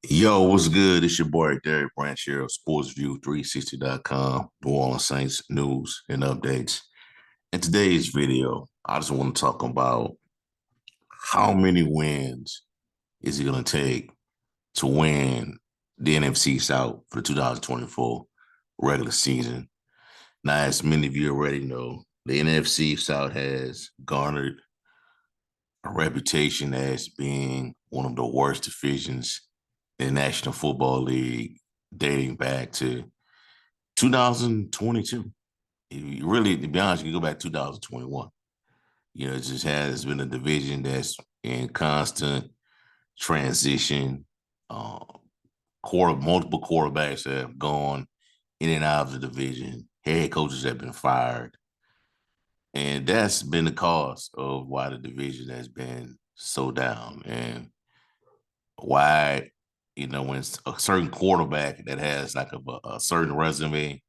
Yo, what's good? It's your boy Derek Branch here of SportsView360.com, New Orleans Saints news and updates. In today's video, I just want to talk about how many wins is it going to take to win the NFC South for the 2024 regular season. Now, as many of you already know, the NFC South has garnered a reputation as being one of the worst divisions in the National Football League dating back to 2022. Really, to be honest, you go back to 2021. It just has been a division that's in constant transition. Uh, multiple quarterbacks have gone in and out of the division. Head coaches have been fired. And that's been the cause of why the division has been so down. And why, when it's a certain quarterback that has like a certain resume,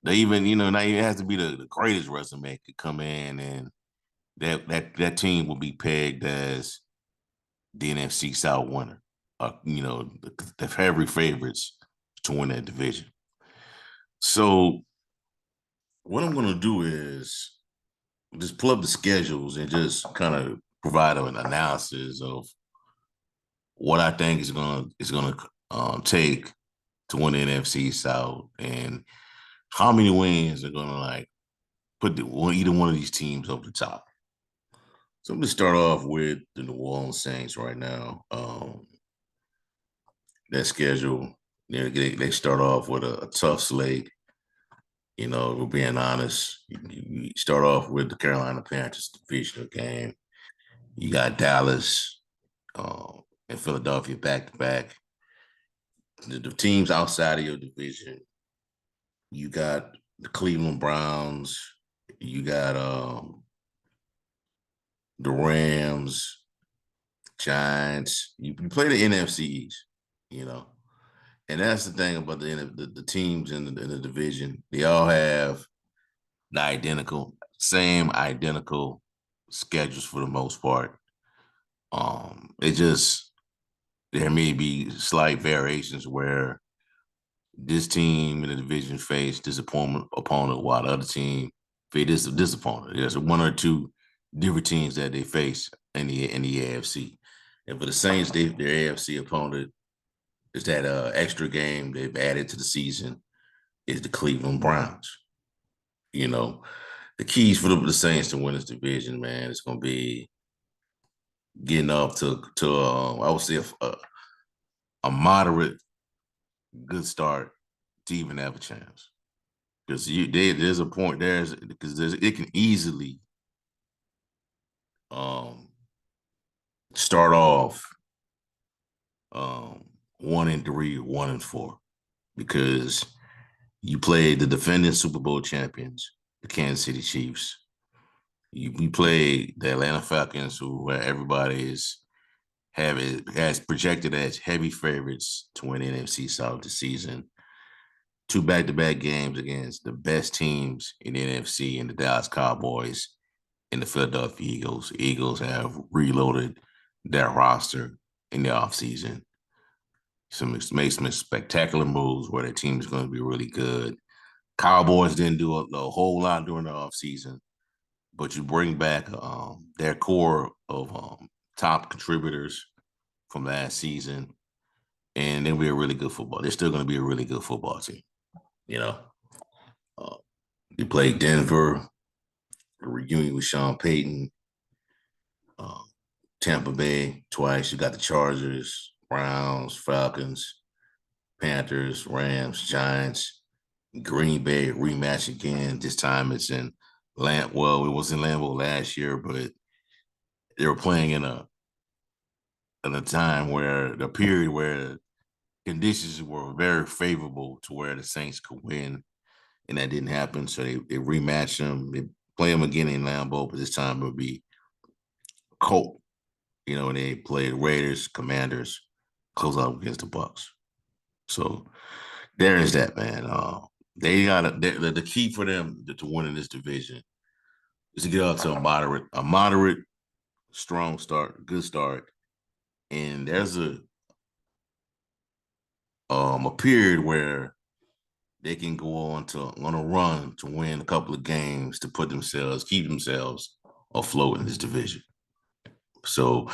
they even, not even has to be the greatest resume could come in and that team will be pegged as the NFC South winner. The heavy favorites to win that division. So what I'm gonna do is just pull up the schedules and just kind of provide an analysis of what I think is gonna take to win the NFC South and how many wins are gonna like put either one of these teams over the top. So I'm gonna start off with the New Orleans Saints right now. That schedule, they start off with a tough slate. We're being honest. You start off with the Carolina Panthers divisional game. You got Dallas and Philadelphia back to back. The teams outside of your division, you got the Cleveland Browns. You got the Rams, Giants. You play the NFC East, you know, and that's the thing about the teams in the division. They all have same identical schedules for the most part. It just there may be slight variations where this team in the division face disappointment opponent while the other team face this opponent. There's one or two different teams that they face in the AFC. And for the Saints, their AFC opponent is that extra game they've added to the season is the Cleveland Browns. You know, the keys for the Saints to win this division, man, it's going to be getting up to I would say a moderate good start to even have a chance. Because there's a point because it can easily um, start off 1-3, 1-4, because you played the defending Super Bowl champions, the Kansas City Chiefs. We played the Atlanta Falcons, who everybody has projected as heavy favorites to win the NFC South this season. Two back-to-back games against the best teams in the NFC and the Dallas Cowboys and the Philadelphia Eagles. Eagles have reloaded their roster in the offseason. Made some spectacular moves where their team is going to be really good. Cowboys didn't do a whole lot during the offseason, but you bring back their core of top contributors from last season, and they'll be a really good football. They're still going to be a really good football team. You know, uh, you played Denver, a reunion with Sean Payton, uh, Tampa Bay twice. You got the Chargers, Browns, Falcons, Panthers, Rams, Giants, Green Bay rematch again. This time it's in Well, it was in Lambeau last year, but they were playing in a time where the period where conditions were very favorable to where the Saints could win, and that didn't happen. So they rematched them. They play them again in Lambeau, but this time it would be Colt. And they played Raiders, Commanders, close out against the Bucks. So there is that, man. They got the key for them to win in this division is to get out to a moderate, strong start, good start, and there's a period where they can go on a run to win a couple of games to keep themselves afloat in this division. So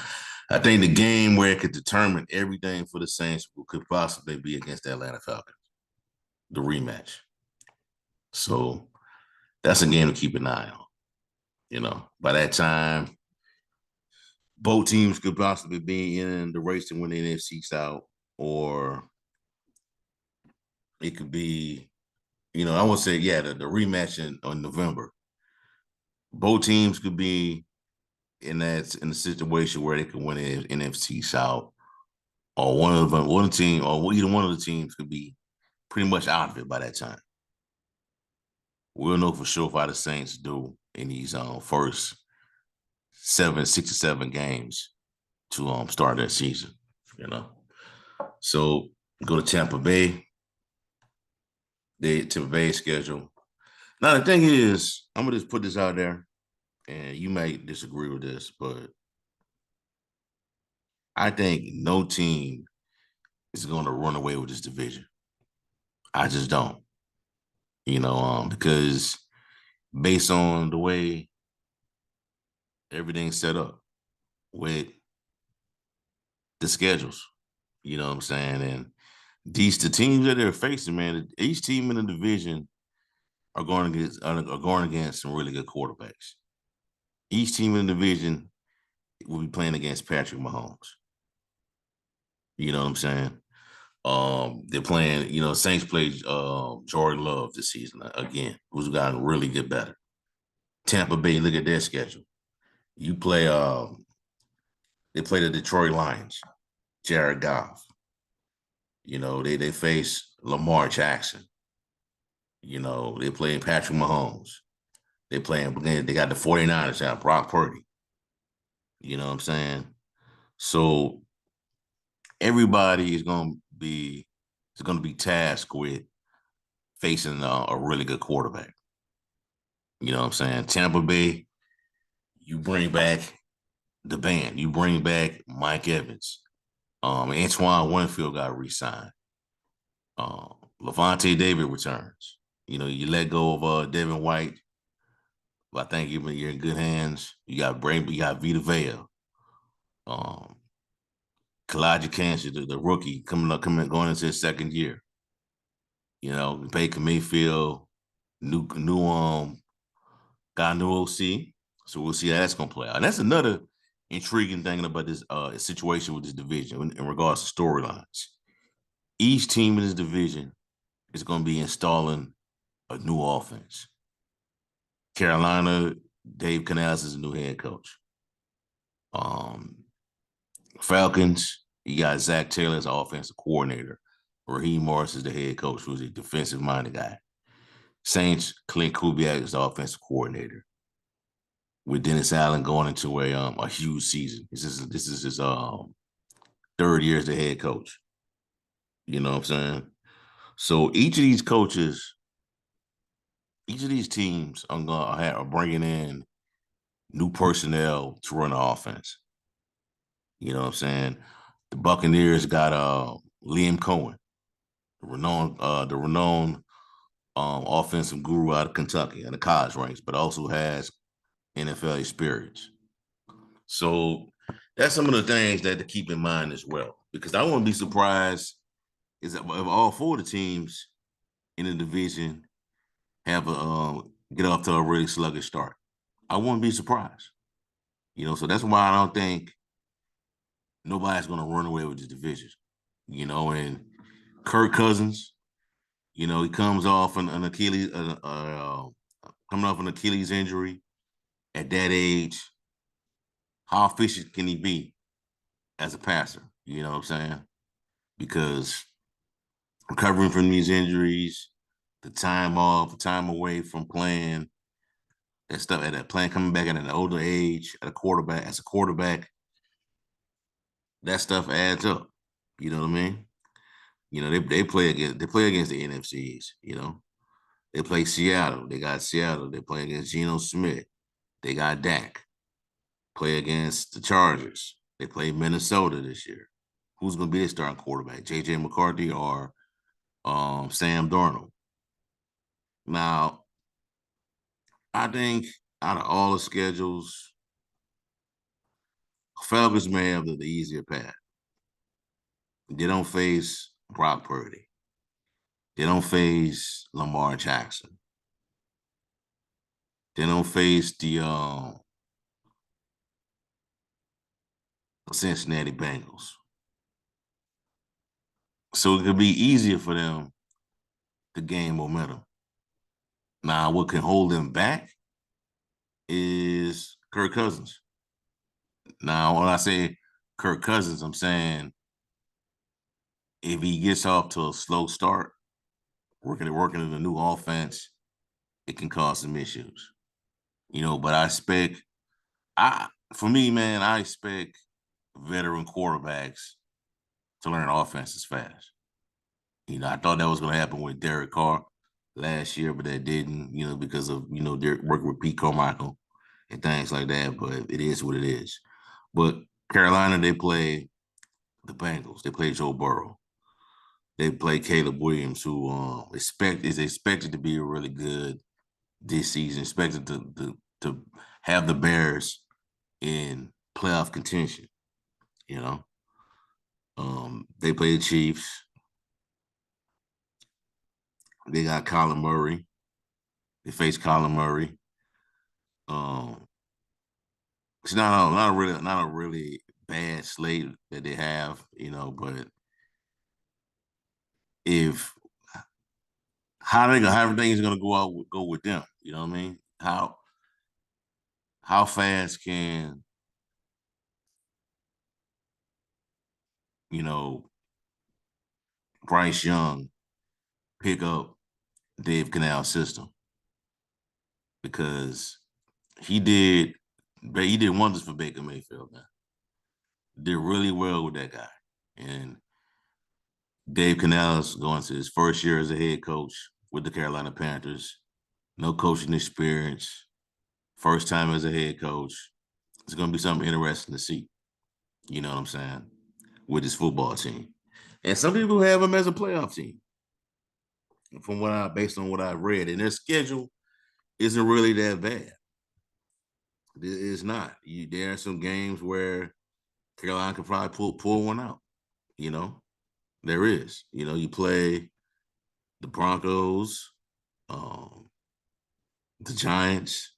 I think the game where it could determine everything for the Saints could possibly be against the Atlanta Falcons, the rematch. So that's a game to keep an eye on. By that time, both teams could possibly be in the race to win the NFC South, or it could be, I would say, yeah, the rematch on November. Both teams could be in a situation where they could win the NFC South, or one team, or either one of the teams could be pretty much out of it by that time. We'll know for sure how the Saints do in these first 6 or 7 games to start that season. So go to Tampa Bay. The Tampa Bay schedule. Now the thing is, I'm gonna just put this out there, and you might disagree with this, but I think no team is going to run away with this division. I just don't. Because based on the way everything's set up with the schedules, you know what I'm saying? And the teams that they're facing, man, each team in the division are going against some really good quarterbacks. Each team in the division will be playing against Patrick Mahomes. You know what I'm saying? They're playing, Saints played Jordan Love this season again, who's gotten really get better. Tampa Bay, look at their schedule. You play they play the Detroit Lions, Jared Goff. They face Lamar Jackson. They play Patrick Mahomes. They got the 49ers out, Brock Purdy. You know what I'm saying? So everybody is going to be tasked with facing a really good quarterback. You know what I'm saying? Tampa Bay, you bring back the band. You bring back Mike Evans. Antoine Winfield got re-signed. Levante David returns. You let go of Devin White. But I think you're in good hands. You got Vita Vea. Kalijah Kancey, the rookie, going into his second year. Baker Mayfield, new got a new OC. So we'll see how that's gonna play out. And that's another intriguing thing about this situation with this division in regards to storylines. Each team in this division is going to be installing a new offense. Carolina, Dave Canales is a new head coach. Falcons, you got Zach Taylor as offensive coordinator. Raheem Morris is the head coach, who's a defensive-minded guy. Saints, Clint Kubiak is the offensive coordinator. With Dennis Allen going into a huge season. This is his third year as the head coach. You know what I'm saying? So each of these coaches, each of these teams are bringing in new personnel to run the offense. You know what I'm saying? The Buccaneers got Liam Cohen, the renowned offensive guru out of Kentucky in the college ranks, but also has NFL experience. So that's some of the things that to keep in mind as well, because I wouldn't be surprised is that if all 4 of the teams in the division have get off to a really sluggish start. I wouldn't be surprised. So that's why I don't think nobody's going to run away with this division. And Kirk Cousins, he comes off an Achilles, coming off an Achilles injury at that age. How efficient can he be as a passer? You know what I'm saying? Because recovering from these injuries, the time off, the time away from playing, that stuff at that playing coming back at an older age as a quarterback, that stuff adds up. You know what I mean? They play against the NFCs. They play Seattle. They got Seattle. They play against Geno Smith. They got Dak. Play against the Chargers. They play Minnesota this year, who's going to be their starting quarterback, J.J. McCarthy or Sam Darnold. Now, I think out of all the schedules, Falcons may have the easier path. They don't face Brock Purdy. They don't face Lamar Jackson. They don't face the Cincinnati Bengals. So it could be easier for them to gain momentum. Now, what can hold them back is Kirk Cousins. Now, when I say Kirk Cousins, I'm saying if he gets off to a slow start, working in a new offense, it can cause some issues. But for me, man, I expect veteran quarterbacks to learn offenses fast. I thought that was going to happen with Derek Carr last year, but that didn't, because of, Derek working with Pete Carmichael and things like that. But it is what it is. But Carolina, they play the Bengals. They play Joe Burrow. They play Caleb Williams, who is expected to be really good this season, expected to have the Bears in playoff contention. They play the Chiefs. They got Kyler Murray. They face Kyler Murray. It's not a really bad slate that they have, but if how everything is gonna go with them, you know what I mean? How fast can Bryce Young pick up Dave Canal's system? Because he did wonders for Baker Mayfield, man. Did really well with that guy. And Dave Canales going to his first year as a head coach with the Carolina Panthers. No coaching experience. First time as a head coach. It's going to be something interesting to see. You know what I'm saying? With his football team. And some people have him as a playoff team. Based on what I've read. And their schedule isn't really that bad. It's not. There are some games where Carolina could probably pull one out. There is. You play the Broncos, the Giants.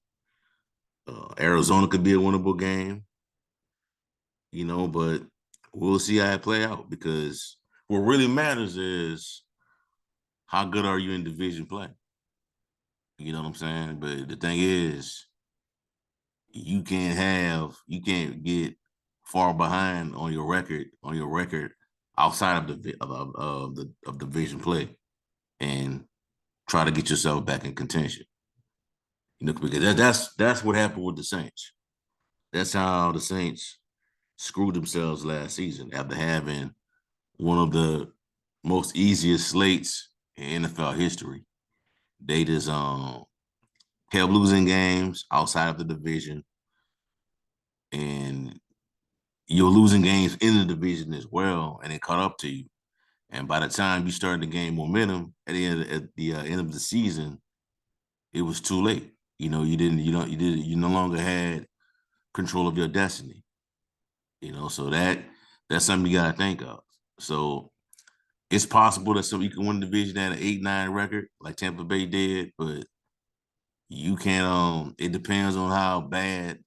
Arizona could be a winnable game. But we'll see how it play out, because what really matters is how good are you in division play. You know what I'm saying? But the thing is, you can't get far behind on your record outside of the division play, and try to get yourself back in contention. Because that's what happened with the Saints. That's how the Saints screwed themselves last season after having one of the most easiest slates in NFL history. They just kept losing games outside of the division, and you're losing games in the division as well, and it caught up to you. And by the time you started to gain momentum at the end of the season, it was too late. You no longer had control of your destiny. So that's something you gotta think of. So it's possible that you can win the division at an 8-9 record like Tampa Bay did, but you can't. It depends on how bad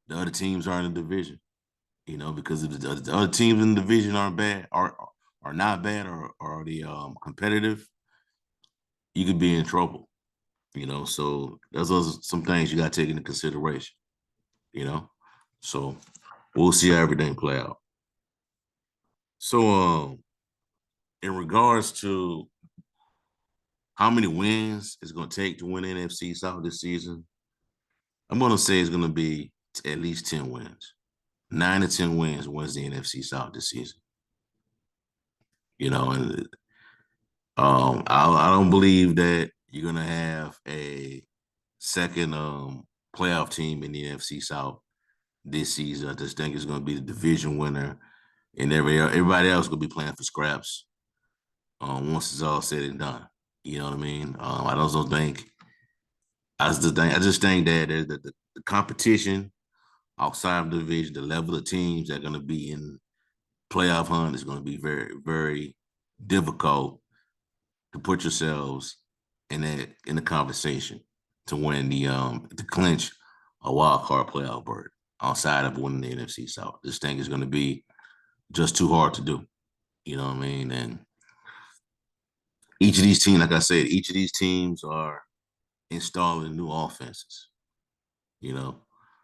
the other teams are in the division. Because if the other teams in the division aren't bad, are not bad, or are they competitive, you could be in trouble. So those are some things you got to take into consideration. So we'll see how everything play out. So in regards to how many wins it's going to take to win NFC South this season, I'm going to say it's going to be at least 10 wins. 9 to 10 wins wins the NFC South this season. And I don't believe that you're going to have a second playoff team in the NFC South this season. I just think it's going to be the division winner and everybody else gonna be playing for scraps. Once it's all said and done, you know what I mean. I don't think. I just think that the competition outside of the division, the level of teams that are going to be in playoff hunt is going to be very, very difficult to put yourselves in the conversation to win to clinch a wild card playoff berth outside of winning the NFC South. This thing is going to be just too hard to do. You know what I mean? And each of these teams, like I said, each of these teams are installing new offenses. You know,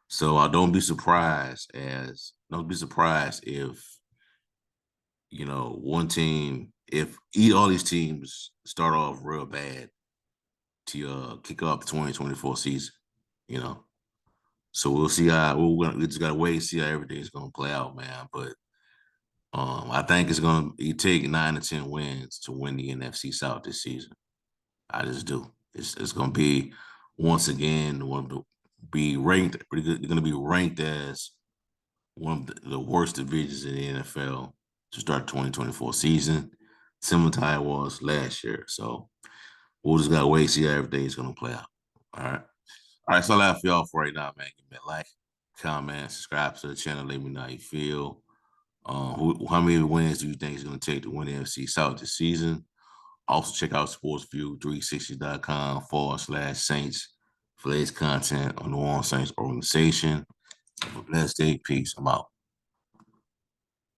so I don't be surprised if one team if all these teams start off real bad to kick off the 2024 season. You know, so we'll see how we just gotta wait and see how everything's gonna play out, man. But I think it's gonna take 9 to 10 wins to win the NFC South this season. I just do. It's gonna be once again one to be ranked. They're gonna be ranked as one of the worst divisions in the NFL to start 2024 season, similar to how it was last year. So we'll just gotta wait and see how everything's gonna play out. All right. All right, so all I have for y'all for right now, man. Give me a like, comment, subscribe to the channel. Let me know how you feel. How many wins do you think is going to take to win the NFC South this season? Also, check out sportsview360.com/Saints for latest content on the New Orleans Saints organization. Have a blessed day. Peace. I'm out.